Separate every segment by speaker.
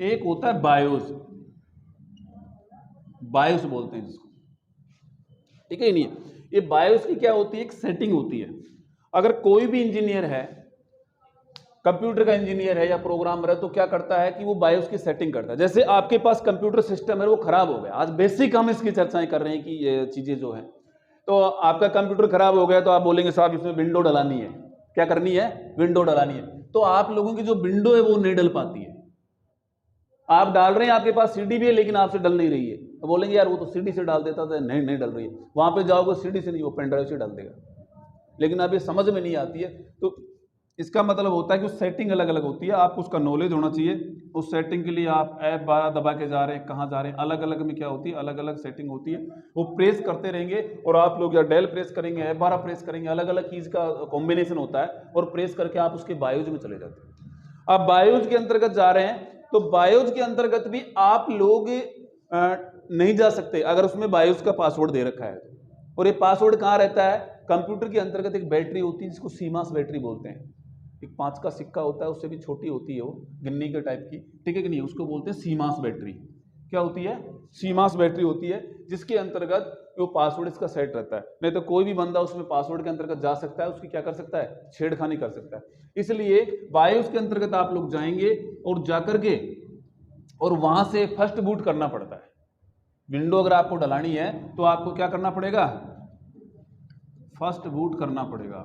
Speaker 1: एक होता है बायोस, बायोस बोलते हैं जिसको, ठीक है। नहीं, ये बायोस की क्या होती है, एक सेटिंग होती है। अगर कोई भी इंजीनियर है, कंप्यूटर का इंजीनियर है या प्रोग्रामर है, तो क्या करता है कि वो बायोस की सेटिंग करता है। जैसे आपके पास कंप्यूटर सिस्टम है, वो खराब हो गया, आज बेसिक हम इसकी चर्चाएं कर रहे हैं कि ये चीजें जो है, तो आपका कंप्यूटर खराब हो गया तो आप बोलेंगे साहब इसमें विंडो डलानी है। क्या करनी है? विंडो डलानी है। तो आप लोगों की जो विंडो है वो नहीं डल पाती है। आप डाल रहे हैं, आपके पास सीडी भी है लेकिन आपसे डल नहीं रही है, तो बोलेंगे यार वो तो सीडी से डाल देता था, नहीं डल रही है। वहां पे जाओगे सीडी से नहीं, वो पेन ड्राइव से डाल देगा। लेकिन अब ये समझ में नहीं आती है, तो इसका मतलब होता है कि सेटिंग अलग अलग होती है, आपको उसका नॉलेज होना चाहिए। उस सेटिंग के लिए आप F12 दबा के जा रहे हैं, कहाँ जा रहे हैं, अलग अलग में क्या होती है, अलग अलग सेटिंग होती है। वो प्रेस करते रहेंगे और आप लोग या डेल प्रेस करेंगे, F12 प्रेस करेंगे, अलग अलग चीज का कॉम्बिनेशन होता है, और प्रेस करके आप उसके बायोज में चले जाते हैं। आप बायोज के अंतर्गत जा रहे हैं, तो बायोज के अंतर्गत भी आप लोग नहीं जा सकते अगर उसमें बायोज का पासवर्ड दे रखा है। और ये पासवर्ड कहाँ रहता है? कंप्यूटर के अंतर्गत एक बैटरी होती है जिसको सीमास बैटरी बोलते हैं, एक 5 का सिक्का होता है, उससे भी छोटी होती है, वो गिन्नी के टाइप की, ठीक है कि नहीं, उसको बोलते हैं सीमास बैटरी। क्या होती है? सीमास बैटरी होती है, जिसके अंतर्गत वो पासवर्ड इसका सेट रहता है। नहीं तो कोई भी बंदा उसमें पासवर्ड के अंतर्गत जा सकता है, उसकी क्या कर सकता है, छेड़खानी कर सकता है। इसलिए बायोस के अंतर्गत आप लोग जाएंगे और जाकर के और वहां से फर्स्ट बूट करना पड़ता है। विंडो अगर आपको डलानी है तो आपको क्या करना पड़ेगा, फर्स्ट बूट करना पड़ेगा।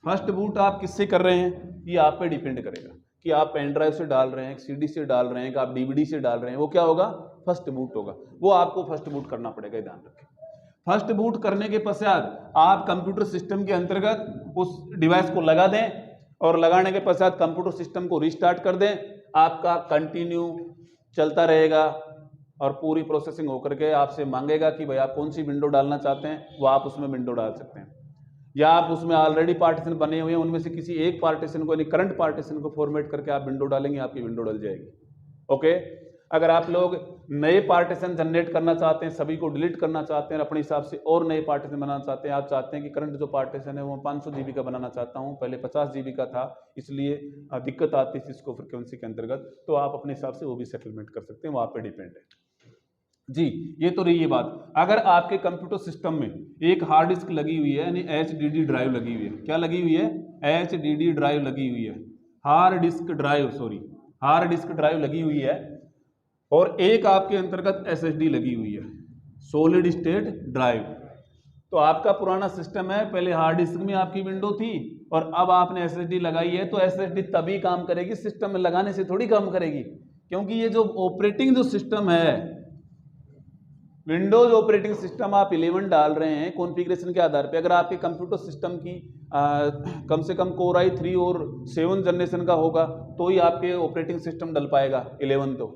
Speaker 1: फर्स्ट बूट आप किससे कर रहे हैं, ये आप पे डिपेंड करेगा कि आप पेन ड्राइव से डाल रहे हैं, सीडी से डाल रहे हैं, कि आप डीवीडी से डाल रहे हैं, वो क्या होगा, फर्स्ट बूट होगा। वो आपको फर्स्ट बूट करना पड़ेगा, ध्यान रखें। फर्स्ट बूट करने के पश्चात आप कंप्यूटर सिस्टम के अंतर्गत उस डिवाइस को लगा दें, और लगाने के पश्चात कंप्यूटर सिस्टम को रिस्टार्ट कर दें। आपका कंटिन्यू चलता रहेगा और पूरी प्रोसेसिंग होकर के आपसे मांगेगा कि भाई आप कौन सी विंडो डालना चाहते हैं, वो आप उसमें विंडो डाल सकते हैं। या आप उसमें ऑलरेडी पार्टीशन बने हुए हैं, उनमें से किसी एक पार्टीशन को, यानी करंट पार्टीशन को फॉर्मेट करके आप विंडो डालेंगे, आपकी विंडो डल जाएगी। ओके। अगर आप लोग नए पार्टीशन जनरेट करना चाहते हैं, सभी को डिलीट करना चाहते हैं, अपने हिसाब से और नए पार्टीशन बनाना चाहते हैं, आप चाहते हैं कि करंट जो पार्टीशन है वो 500 GB का बनाना चाहता हूं, पहले 50 GB का था, इसलिए दिक्कत आती है इसको फ्रिक्वेंसी के अंतर्गत, तो आप अपने हिसाब से वो भी सेटलमेंट कर सकते हैं, वो आप पे डिपेंड है जी। ये तो रही ये बात। अगर आपके कंप्यूटर सिस्टम में एक हार्ड डिस्क लगी हुई है, यानी HDD ड्राइव लगी हुई है, क्या लगी हुई है, HDD ड्राइव लगी हुई है, हार्ड डिस्क ड्राइव लगी हुई है, और एक आपके अंतर्गत SSD लगी हुई है, सॉलिड स्टेट ड्राइव। तो आपका पुराना सिस्टम है, पहले हार्ड डिस्क में आपकी विंडो थी और अब आपने SSD लगाई है, तो SSD तभी काम करेगी, सिस्टम में लगाने से थोड़ी काम करेगी, क्योंकि ये जो ऑपरेटिंग जो सिस्टम है, विंडोज ऑपरेटिंग सिस्टम आप 11 डाल रहे हैं कॉन्फ़िगरेशन के आधार पे। अगर आपके कंप्यूटर सिस्टम की कम से कम Core i3 और 7 जनरेशन का होगा तो ही आपके ऑपरेटिंग सिस्टम डल पाएगा 11, तो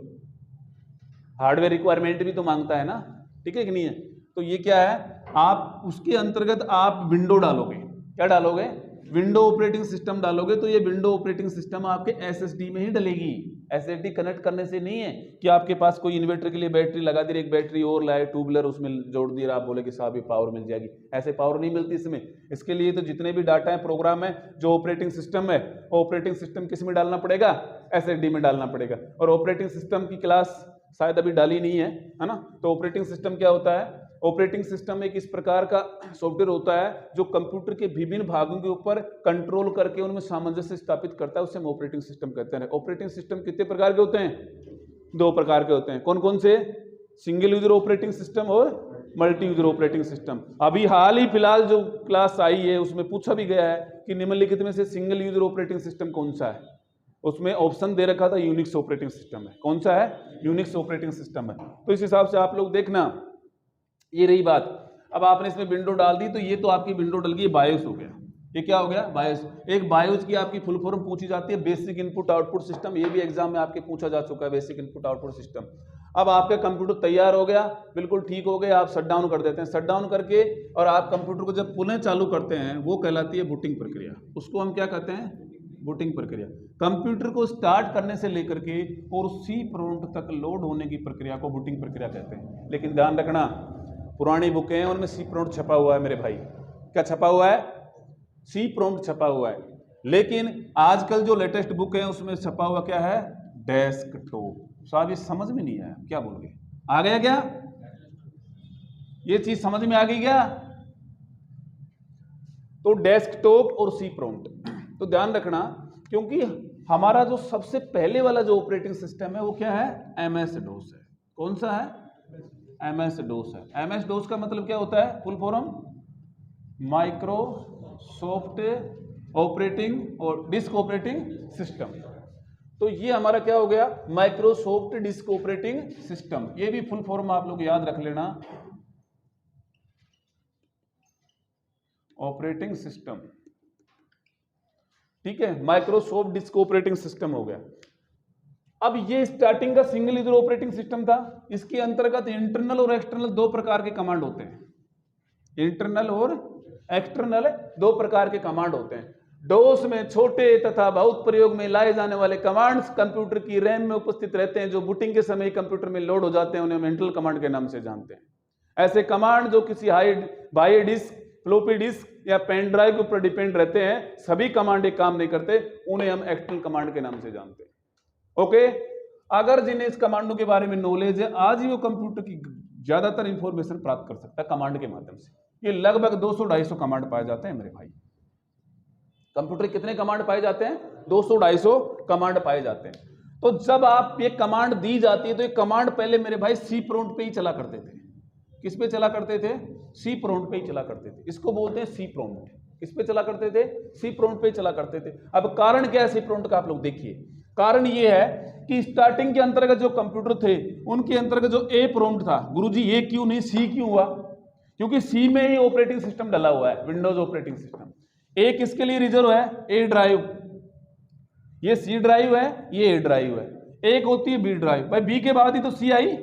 Speaker 1: हार्डवेयर रिक्वायरमेंट भी तो मांगता है ना, ठीक है कि नहीं है। तो ये क्या है, आप उसके अंतर्गत आप विंडो डालोगे, क्या डालोगे, विंडो ऑपरेटिंग सिस्टम डालोगे, तो ये विंडो ऑपरेटिंग सिस्टम आपके SSD में ही डलेगी। SSD कनेक्ट करने से नहीं है कि आपके पास कोई इन्वर्टर के लिए बैटरी लगा दी, एक बैटरी और लाए, ट्यूबलर उसमें जोड़ दिया, आप बोले कि साहब ये पावर मिल जाएगी, ऐसे पावर नहीं मिलती इसमें। इसके लिए तो जितने भी डाटा है, प्रोग्राम है, जो ऑपरेटिंग सिस्टम है, ऑपरेटिंग सिस्टम किस में डालना पड़ेगा, SSD में डालना पड़ेगा। और ऑपरेटिंग सिस्टम की क्लास शायद अभी डाली नहीं है ना। तो ऑपरेटिंग सिस्टम क्या होता है, ऑपरेटिंग सिस्टम एक इस प्रकार का सॉफ्टवेयर होता है जो कंप्यूटर के विभिन्न भागों के ऊपर कंट्रोल करके उनमें सामंजस्य स्थापित करता है, उसे हम ऑपरेटिंग सिस्टम कहते हैं। ऑपरेटिंग सिस्टम कितने प्रकार के होते हैं, 2 प्रकार के होते हैं। कौन कौन से, सिंगल यूजर ऑपरेटिंग सिस्टम और मल्टी यूजर ऑपरेटिंग सिस्टम। अभी हाल ही फिलहाल जो क्लास आई है उसमें पूछा भी गया है कि निम्नलिखित में से सिंगल यूजर ऑपरेटिंग सिस्टम कौन सा है, उसमें ऑप्शन दे रखा था यूनिक्स ऑपरेटिंग सिस्टम है। कौन सा है, यूनिक्स ऑपरेटिंग सिस्टम है। तो इस हिसाब से आप लोग देखना, ये रही बात। अब आपने इसमें विंडो डाल दी, तो ये तो आपकी विंडो डल गई, बायोस हो गया। ये क्या हो गया, बायोस। एक बायोस की आपकी फुल फॉर्म पूछी जाती है, बेसिक इनपुट आउटपुट सिस्टम। ये भी एग्जाम में आपके पूछा जा चुका है, बेसिक इनपुट आउटपुट सिस्टम। अब आपका कंप्यूटर तैयार हो गया, बिल्कुल ठीक हो गया, आप शट डाउन कर देते हैं। शट डाउन करके और आप कंप्यूटर को जब पुनः चालू करते हैं, वो कहलाती है बूटिंग प्रक्रिया। उसको हम क्या कहते हैं, बूटिंग प्रक्रिया। कंप्यूटर को स्टार्ट करने से लेकर के और सी प्रॉम्प्ट तक लोड होने की प्रक्रिया को बूटिंग प्रक्रिया कहते हैं। लेकिन ध्यान रखना, पुरानी बुकें हैं उनमें सी प्रॉम्प्ट छपा हुआ है मेरे भाई। क्या छपा हुआ है, सी प्रॉम्प्ट छपा हुआ है। लेकिन आजकल जो लेटेस्ट बुक है उसमें छपा हुआ क्या है, डेस्कटॉप। साहब ये समझ में नहीं आया, क्या बोल गए? आ गया क्या? ये चीज समझ में आ गई क्या? तो डेस्कटॉप और सी प्रॉम्प्ट तो ध्यान रखना, क्योंकि हमारा जो सबसे पहले वाला जो ऑपरेटिंग सिस्टम है वो क्या है? एमएस डोस है। कौन सा है? एमएस डोस है। एमएस डोस का मतलब क्या होता है? फुल फॉर्म माइक्रोसॉफ्ट ऑपरेटिंग और डिस्क ऑपरेटिंग सिस्टम। तो ये हमारा क्या हो गया? Microsoft disk operating system. ये भी फुल फॉर्म आप लोग याद रख लेना, ऑपरेटिंग सिस्टम। ठीक है, माइक्रोसॉफ्ट डिस्क ऑपरेटिंग सिस्टम हो गया। अब ये स्टार्टिंग का सिंगल यूजर ऑपरेटिंग सिस्टम था। इसके अंतर्गत इंटरनल और एक्सटर्नल दो प्रकार के कमांड होते हैं। इंटरनल और एक्सटर्नल दो प्रकार के कमांड होते हैं। डोस में छोटे तथा बहुत प्रयोग में लाए जाने वाले कमांड्स कंप्यूटर की रैम में उपस्थित रहते हैं, जो बूटिंग के समय कंप्यूटर में लोड हो जाते हैं, उन्हें हम इंटरनल कमांड के नाम से जानते हैं। ऐसे कमांड जो किसी बाह्य डिस्क, फ्लॉपी डिस्क या पेन ड्राइव के ऊपर डिपेंड रहते हैं, सभी कमांड एक काम नहीं करते, उन्हें हम एक्सटर्नल कमांड के नाम से जानते हैं। ओके, अगर जिन्हें इस कमांडों के बारे में नॉलेज है, आज ही वो कंप्यूटर की ज्यादातर इंफॉर्मेशन प्राप्त कर सकता है कमांड के माध्यम से। ये लगभग 200-250 कमांड पाए जाते हैं मेरे भाई। कंप्यूटर कितने कमांड पाए जाते हैं? 200-250 कमांड पाए जाते हैं। तो जब आप ये कमांड दी जाती है तो ये कमांड पहले मेरे भाई सी प्रॉम्प्ट पे ही चला करते थे। किस पे चला करते थे? सी प्रॉम्प्ट पे ही चला करते थे। इसको बोलते हैं सी प्रॉम्प्ट। किस पे चला करते थे? सी प्रॉम्प्ट पे चला करते थे। अब कारण क्या है सी प्रॉम्प्ट का? आप लोग देखिए, कारण ये है कि स्टार्टिंग के अंतर्गत जो कंप्यूटर थे उनके अंतर्गत जो ए प्रॉम्प्ट था, गुरुजी ये क्यों नहीं सी क्यों हुआ? क्योंकि सी में ही ऑपरेटिंग सिस्टम डला हुआ है, विंडोज ऑपरेटिंग सिस्टम। ए किसके लिए रिजर्व है? ए ड्राइव। ये सी ड्राइव है, ये ए ड्राइव है। एक होती है बी ड्राइव। भाई बी के बाद ही तो सी आई,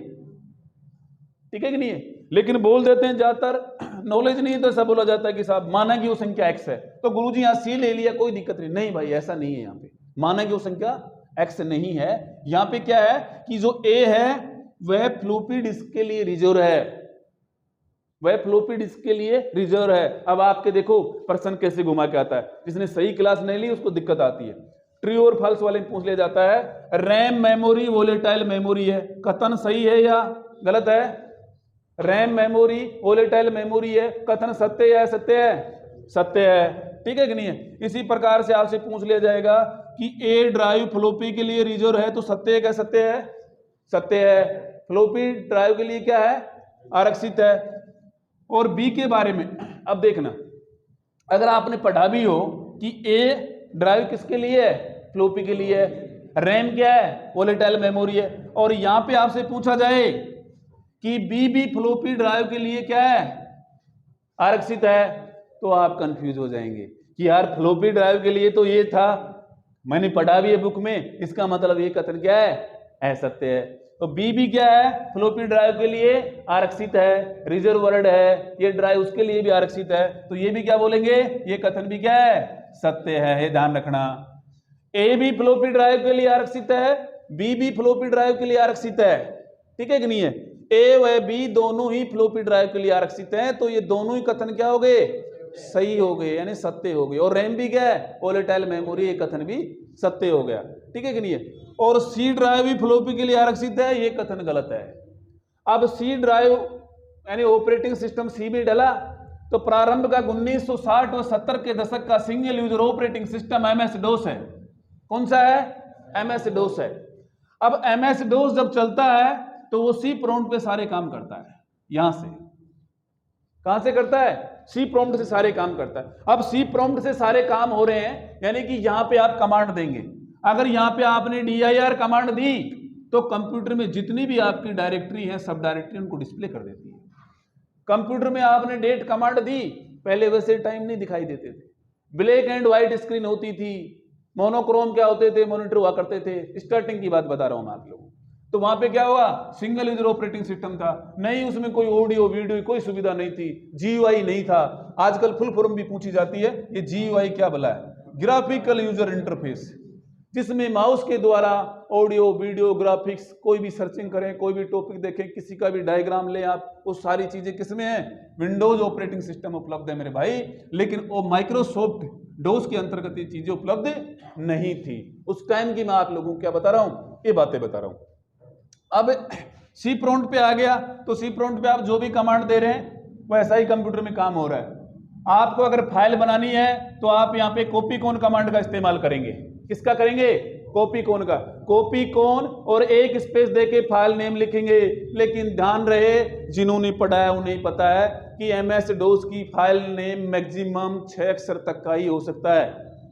Speaker 1: ठीक है कि नहीं है? लेकिन बोल देते हैं, ज्यादातर नॉलेज नहीं है तो ऐसा बोला जाता है कि साहब माना कि वो संख्या एक्स है तो गुरुजी यहां सी ले लिया, कोई दिक्कत नहीं। नहीं भाई, ऐसा नहीं है। यहाँ पे माना कि वो संख्या एक्स नहीं है। यहाँ पे क्या है कि जो ए है वह फ्लॉपी डिस्क के लिए रिजर्व है, वह फ्लॉपी डिस्क के लिए रिजर्व है। अब आपके देखो प्रश्न कैसे घुमा के आता है, जिसने सही क्लास नहीं ली उसको दिक्कत आती है। ट्रू और फॉल्स वाले पूछ लिया जाता है, रैम मेमोरी वोलेटाइल मेमोरी है, कथन सही है या गलत है? रैम मेमोरी वोलेटाइल मेमोरी है, कथन सत्य है? सत्य है, सत्य है। ठीक है कि नहीं है? इसी प्रकार से आपसे पूछ लिया जाएगा कि ए ड्राइव फ्लॉपी के लिए रिजर्व है, तो सत्य है क्या? सत्य है, सत्य है। फ्लॉपी ड्राइव के लिए क्या है? आरक्षित है। और बी के बारे में अब देखना, अगर आपने पढ़ा भी हो कि ए ड्राइव किसके लिए है? फ्लॉपी के लिए है। रैम क्या है? वोलेटाइल मेमोरी है। और यहां पे आपसे पूछा जाए कि बी भी फ्लॉपी ड्राइव के लिए क्या है? आरक्षित है, तो आप कंफ्यूज हो जाएंगे कि यार फ्लॉपी ड्राइव के लिए तो ये था, मैंने पढ़ा भी है बुक में, इसका मतलब ये कथन क्या है? असत्य है। तो बी भी क्या है? फ्लॉपी ड्राइव के लिए आरक्षित है, रिजर्व वर्ड है, ये ड्राइव उसके लिए भी आरक्षित है, तो ये भी क्या बोलेंगे? ये कथन भी क्या है? सत्य है। ध्यान रखना, ए भी फ्लॉपी ड्राइव के लिए आरक्षित है, बी भी फ्लॉपी ड्राइव के लिए आरक्षित है। ठीक है कि नहीं है? ए व बी दोनों ही फ्लॉपी ड्राइव के लिए आरक्षित हैं, तो ये दोनों ही कथन क्या हो गए? सही हो गए, यानी सत्य हो गए। और रैम भी क्या है? वोलेटाइल मेमोरी, ये कथन भी सत्य हो गया। ठीक है कि नहीं है? और सी ड्राइव भी फ्लॉपी के लिए आरक्षित है, ये कथन गलत है। अब सी ड्राइव यानी ऑपरेटिंग सिस्टम सी में डला, तो प्रारंभ का 1960 और 70 के दशक का single user operating system MS DOS है। कौन सा है? एमएस डोस है। अब एमएस डोस जब चलता है तो वो सी प्रॉम्प्ट पे सारे काम करता है। यहां से कहां से करता है? सी प्रॉम्प्ट से सारे काम करता है। अब सी प्रॉम्प्ट से सारे काम हो रहे हैं, यानी कि यहां पे आप कमांड देंगे। अगर यहां पे आपने dir कमांड दी तो कंप्यूटर में जितनी भी आपकी डायरेक्टरी है, सब डायरेक्टरी उनको डिस्प्ले कर देती है। कंप्यूटर में आपने डेट कमांड दी, पहले वैसे टाइम नहीं दिखाई देते थे, ब्लैक एंड व्हाइट स्क्रीन होती थी, मोनोक्रोम क्या होते थे? मॉनिटर हुआ करते थे। स्टार्टिंग की बात बता रहा हूं मैं आप लोगों को। तो वहां पे क्या हुआ? सिंगल यूजर ऑपरेटिंग सिस्टम था, नहीं उसमें कोई ऑडियो वीडियो कोई सुविधा नहीं थी, GUI नहीं था। आजकल फुल फॉर्म भी पूछी जाती है, ये GUI क्या भला है? ग्राफिकल यूजर इंटरफेस, जिसमें माउस के द्वारा ऑडियो वीडियो ग्राफिक्स कोई भी सर्चिंग करें, कोई भी टॉपिक देखें, किसी का भी डायग्राम लें आप, वो सारी चीजें किसमें है? विंडोज ऑपरेटिंग सिस्टम उपलब्ध है मेरे भाई। लेकिन वो माइक्रोसॉफ्ट डोस के अंतर्गत ये चीजें उपलब्ध नहीं थी उस टाइम की। मैं आप लोगों को क्या बता रहा हूं, ये बातें बता रहा हूं। अब सी प्रॉम्प्ट पे आ गया, तो सी प्रॉम्प्ट पे आप जो भी कमांड दे रहे हैं वैसा ही कंप्यूटर में काम हो रहा है। आपको अगर फाइल बनानी है तो आप यहाँ पे कॉपी कॉन कमांड का इस्तेमाल करेंगे। किसका करेंगे? कॉपी कॉन का। कॉपी कॉन और एक स्पेस देके फाइल नेम लिखेंगे। लेकिन ध्यान रहे, जिन्होंने पढ़ा है उन्हें पता है कि एमएस डोस की फाइल नेम मैक्सिमम 6 अक्षर तक का ही हो सकता है।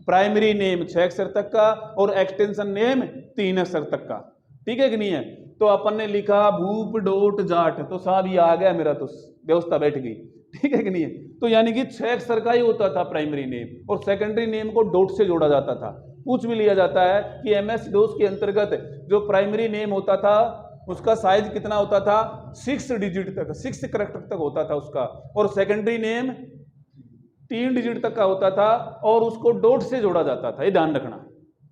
Speaker 1: प्राइमरी नेम 6 अक्षर तक का और एक्सटेंशन नेम 3 अक्षर तक का। ठीक है कि नहीं है? तो अपन ने लिखा भूप डॉट जाट, तो साहब ये आ गया मेरा, तो व्यवस्था बैठ गई। ठीक है कि नहीं है? तो यानी कि 6 अक्षर का ही होता था प्राइमरी नेम, और सेकेंडरी नेम को डॉट से जोड़ा जाता था। पूछ भी लिया जाता है कि एमएस डोस के अंतर्गत जो प्राइमरी नेम होता था उसका साइज कितना होता था? 6 डिजिट तक, 6 कैरेक्टर तक होता था उसका, और सेकेंडरी नेम 3 डिजिट तक का होता था, और उसको डॉट से जोड़ा जाता था। ये ध्यान रखना,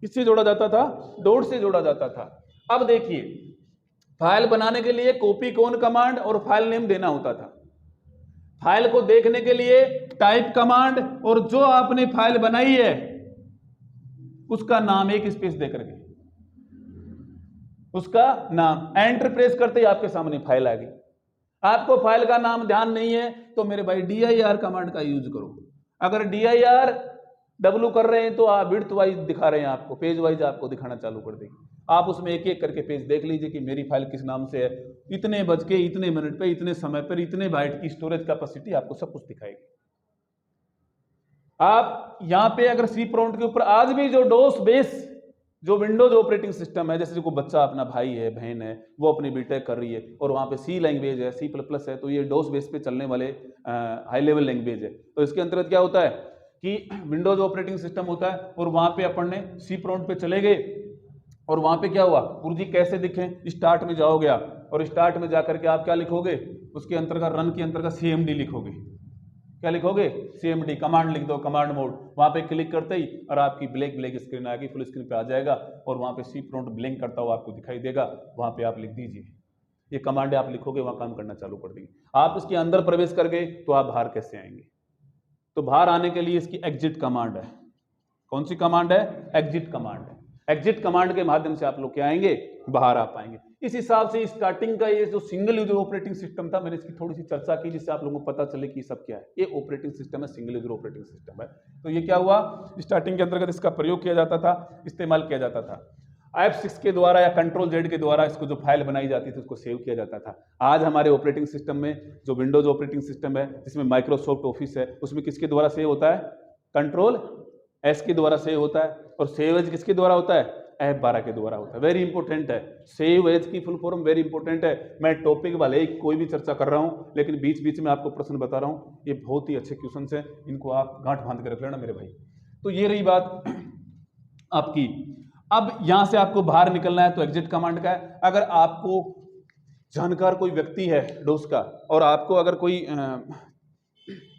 Speaker 1: किससे जोड़ा जाता था? डॉट से जोड़ा जाता था। अब देखिए, फाइल बनाने के लिए कॉपी कॉन कमांड और फाइल नेम देना होता था। फाइल को देखने के लिए टाइप कमांड, और जो आपने फाइल बनाई है उसका नाम एक स्पेस देकर के, उसका नाम एंटर प्रेस करते ही आपके सामने फाइल आ गई। आपको फाइल का नाम ध्यान नहीं है तो मेरे भाई dir कमांड का यूज करो। अगर dir डब्लू कर रहे हैं तो आप विड्थ वाइज दिखा रहे हैं, आपको पेज वाइज आपको दिखाना चालू कर देंगे। आप उसमें एक एक करके पेज देख लीजिए कि मेरी फाइल किस नाम से है, इतने बज के इतने मिनट पे, इतने समय पर, इतने बाइट की स्टोरेज कैपेसिटी, आपको सब कुछ दिखाएगी। आप यहां पे अगर सी प्रॉम्प्ट के ऊपर आज भी जो डोस बेस जो विंडोज ऑपरेटिंग सिस्टम है, जैसे कोई बच्चा अपना भाई है, बहन है, वो अपनी बीटेक कर रही है और वहां पे सी लैंग्वेज है, C++ है, तो ये डोस बेस पे चलने वाले हाई लेवल लैंग्वेज है। तो इसके अंतर्गत क्या होता है कि विंडोज ऑपरेटिंग सिस्टम होता है, और वहां पे अपन ने सी प्रॉम्प्ट पे चले गए, और वहां पे क्या हुआ, गुरुजी कैसे दिखें, स्टार्ट में जाओगे आप, और स्टार्ट में जाकर के आप क्या लिखोगे, उसके अंतर्गत रन के अंतर्गत CMD लिखोगे। क्या लिखोगे? CMD कमांड लिख दो, कमांड मोड। वहां पे क्लिक करते ही और आपकी ब्लैक स्क्रीन आ गई, फुल स्क्रीन पे आ जाएगा, और वहां पे सी प्रॉम्प्ट ब्लिंक करता हुआ आपको दिखाई देगा। वहां पे आप लिख दीजिए, ये कमांड आप लिखोगे, वहां काम करना चालू कर देंगे। आप इसके अंदर प्रवेश कर गए तो आप बाहर कैसे आएंगे? तो बाहर आने के लिए इसकी एग्जिट कमांड है। कौन सी कमांड है? एग्जिट कमांड है। एग्जिट कमांड के माध्यम से आप लोग क्या आएंगे? बाहर आ पाएंगे। इस हिसाब से स्टार्टिंग का ये जो सिंगल यूजर ऑपरेटिंग सिस्टम था, मैंने इसकी थोड़ी सी चर्चा की जिससे आप लोगों को पता चले कि सब क्या है। ये ऑपरेटिंग सिस्टम है, सिंगल यूजर ऑपरेटिंग सिस्टम है। तो ये क्या हुआ, स्टार्टिंग के अंतर्गत इसका प्रयोग किया जाता था, इस्तेमाल किया जाता था। F6 के द्वारा या Ctrl+Z के द्वारा इसको जो फाइल बनाई जाती थी उसको सेव किया जाता था। आज हमारे ऑपरेटिंग सिस्टम में जो विंडोज ऑपरेटिंग सिस्टम है, जिसमें माइक्रोसॉफ्ट ऑफिस है, उसमें किसके द्वारा सेव होता है? Ctrl+S के द्वारा सेव होता है। और सेव एज किसके द्वारा होता है? F12 के द्वारा होता है। वेरी इंपॉर्टेंट है, सेव एज की फुल फॉर्म वेरी इंपॉर्टेंट है। मैं टॉपिक वाले कोई भी चर्चा कर रहा हूं, लेकिन बीच बीच में आपको प्रश्न बता रहा हूं, ये बहुत ही अच्छे क्वेश्चन है, इनको आप गांठ बांध के रख लेना मेरे भाई। तो ये रही बात आपकी। अब यहां से आपको बाहर निकलना है तो एग्जिट कमांड का है। अगर आपको जानकार कोई व्यक्ति है डोस का, और आपको अगर कोई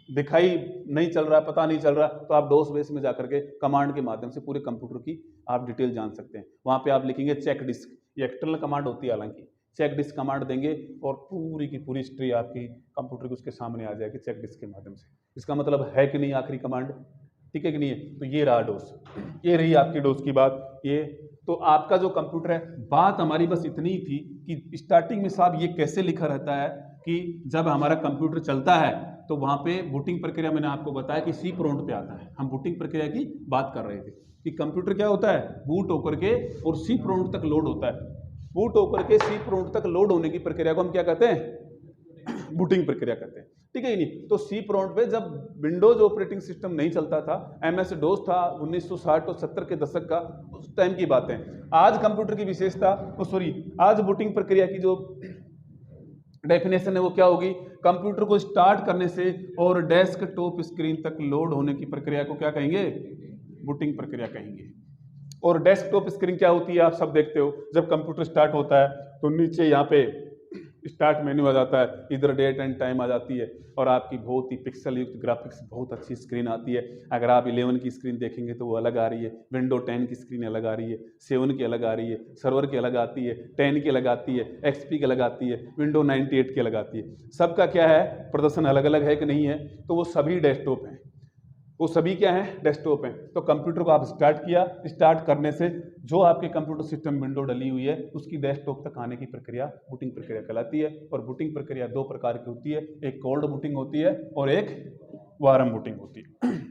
Speaker 1: दिखाई नहीं चल रहा, पता नहीं चल रहा, तो आप डोस बेस में जाकर के कमांड के माध्यम से पूरे कंप्यूटर की आप डिटेल जान सकते हैं। वहां पे आप लिखेंगे चेक डिस्क, ये एक्सटर्नल कमांड होती है, हालांकि चेक डिस्क कमांड देंगे और पूरी की पूरी हिस्ट्री आपकी कंप्यूटर की उसके सामने आ जाएगी चेक डिस्क के माध्यम से। इसका मतलब है कि नहीं आखिरी कमांड? ठीक है कि नहीं है? तो ये रहा डोस, ये रही आपकी डोस की बात। ये तो आपका जो कंप्यूटर है, बात हमारी बस इतनी ही थी कि स्टार्टिंग में साहब ये कैसे लिखा रहता है कि जब हमारा कंप्यूटर चलता है तो वहां पे बूटिंग प्रक्रिया, मैंने आपको बताया कि सी प्रॉम्प्ट पे आता है। हम बूटिंग प्रक्रिया की बात कर रहे थे कि कंप्यूटर क्या होता है, बूट होकर के और सी प्रॉम्प्ट तक लोड होता है। बूट होकर के सी प्रॉम्प्ट तक लोड होने की प्रक्रिया को हम क्या कहते हैं? बूटिंग प्रक्रिया कहते हैं। ठीक है नहीं? तो सी प्रॉम्प्ट पे जब विंडोज ऑपरेटिंग सिस्टम नहीं चलता था, MS डोस था 1960 और 70 के दशक का, उस टाइम की बात है। आज कंप्यूटर की विशेषता, आज बूटिंग प्रक्रिया की जो डेफिनेशन है वो क्या होगी? कंप्यूटर को स्टार्ट करने से और डेस्कटॉप स्क्रीन तक लोड होने की प्रक्रिया को क्या कहेंगे? बूटिंग प्रक्रिया कहेंगे। और डेस्कटॉप स्क्रीन क्या होती है आप सब देखते हो, जब कंप्यूटर स्टार्ट होता है तो नीचे यहाँ पे स्टार्ट मेन्यू आ जाता है, इधर डेट एंड टाइम आ जाती है, और आपकी बहुत ही पिक्सल युक्त ग्राफिक्स बहुत अच्छी स्क्रीन आती है। अगर आप 11 की स्क्रीन देखेंगे तो वो अलग आ रही है, विंडो 10 की स्क्रीन अलग आ रही है, 7 की अलग आ रही है, सर्वर की अलग आती है, 10 की अलग आती है, XP की अलग आती है, विंडो 98 की अलग आती है। सबका क्या है, प्रदर्शन अलग अलग है कि नहीं है? तो वो सभी डेस्कटॉप हैं। वो सभी क्या है, डेस्कटॉप हैं। तो कंप्यूटर को आप स्टार्ट किया, स्टार्ट करने से जो आपके कंप्यूटर सिस्टम विंडो डली हुई है उसकी डेस्कटॉप तक आने की प्रक्रिया बूटिंग प्रक्रिया कहलाती है। और बूटिंग प्रक्रिया दो प्रकार की होती है, एक कोल्ड बूटिंग होती है और एक वार्म बूटिंग होती है।